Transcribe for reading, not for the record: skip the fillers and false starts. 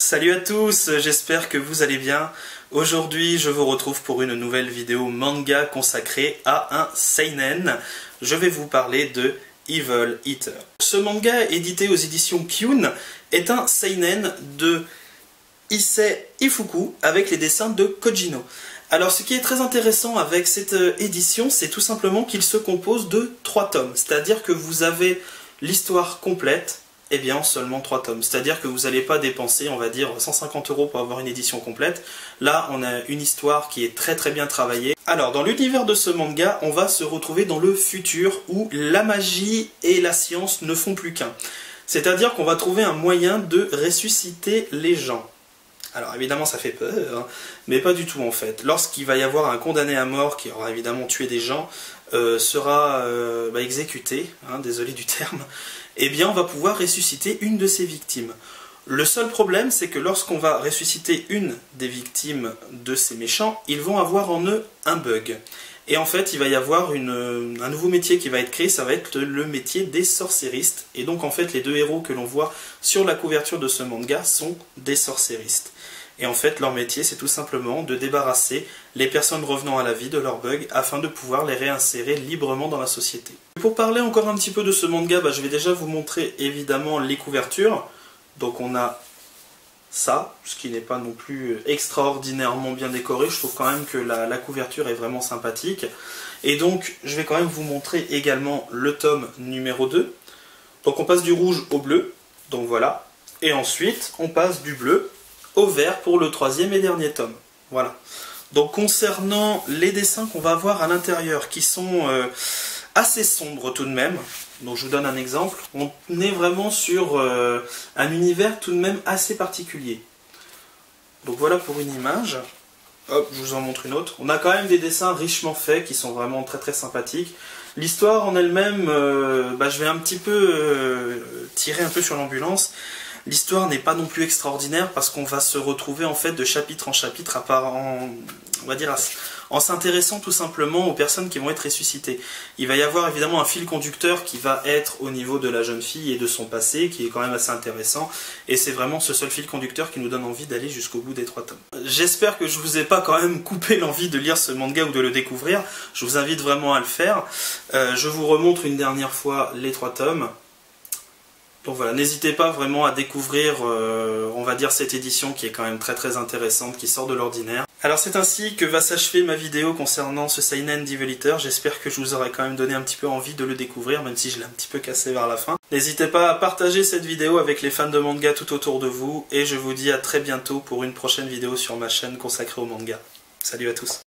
Salut à tous, j'espère que vous allez bien. Aujourd'hui, je vous retrouve pour une nouvelle vidéo manga consacrée à un seinen. Je vais vous parler de Evil Eater. Ce manga, édité aux éditions Kyun, est un seinen de Issei Ifuku avec les dessins de Kojino. Alors, ce qui est très intéressant avec cette édition, c'est tout simplement qu'il se compose de 3 tomes. C'est-à-dire que vous avez l'histoire complète, eh bien en seulement 3 tomes. C'est-à-dire que vous n'allez pas dépenser, on va dire, 150 € pour avoir une édition complète. Là, on a une histoire qui est très bien travaillée. Alors, dans l'univers de ce manga, on va se retrouver dans le futur où la magie et la science ne font plus qu'un. C'est-à-dire qu'on va trouver un moyen de ressusciter les gens. Alors évidemment ça fait peur, hein, mais pas du tout en fait. Lorsqu'il va y avoir un condamné à mort qui aura évidemment tué des gens, sera exécuté, hein, désolé du terme, eh bien on va pouvoir ressusciter une de ses victimes. Le seul problème c'est que lorsqu'on va ressusciter une des victimes de ces méchants, ils vont avoir en eux un bug. Et en fait il va y avoir un nouveau métier qui va être créé, ça va être le métier des sorcéristes. Et donc en fait les 2 héros que l'on voit sur la couverture de ce manga sont des sorcéristes. Et en fait, leur métier, c'est tout simplement de débarrasser les personnes revenant à la vie de leurs bugs afin de pouvoir les réinsérer librement dans la société. Pour parler encore un petit peu de ce manga, je vais déjà vous montrer évidemment les couvertures. Donc on a ça, ce qui n'est pas non plus extraordinairement bien décoré. Je trouve quand même que la couverture est vraiment sympathique. Et donc, je vais quand même vous montrer également le tome numéro 2. Donc on passe du rouge au bleu, donc voilà. Et ensuite, on passe du bleu au vert pour le 3e et dernier tome. Voilà. Donc concernant les dessins qu'on va avoir à l'intérieur, qui sont assez sombres tout de même, donc je vous donne un exemple, on est vraiment sur un univers tout de même assez particulier. Donc voilà pour une image. Hop, je vous en montre une autre. On a quand même des dessins richement faits qui sont vraiment très sympathiques. L'histoire en elle-même, je vais un petit peu tirer un peu sur l'ambulance. L'histoire n'est pas non plus extraordinaire parce qu'on va se retrouver en fait de chapitre en chapitre en s'intéressant tout simplement aux personnes qui vont être ressuscitées. Il va y avoir évidemment un fil conducteur qui va être au niveau de la jeune fille et de son passé, qui est quand même assez intéressant, et c'est vraiment ce seul fil conducteur qui nous donne envie d'aller jusqu'au bout des 3 tomes. J'espère que je vous ai pas quand même coupé l'envie de lire ce manga ou de le découvrir, je vous invite vraiment à le faire. Je vous remontre une dernière fois les 3 tomes. Donc voilà, n'hésitez pas vraiment à découvrir, on va dire, cette édition qui est quand même très intéressante, qui sort de l'ordinaire. Alors c'est ainsi que va s'achever ma vidéo concernant ce seinen d'Evil Eater. J'espère que je vous aurai quand même donné un petit peu envie de le découvrir, même si je l'ai un petit peu cassé vers la fin. N'hésitez pas à partager cette vidéo avec les fans de manga tout autour de vous, et je vous dis à très bientôt pour une prochaine vidéo sur ma chaîne consacrée au manga. Salut à tous.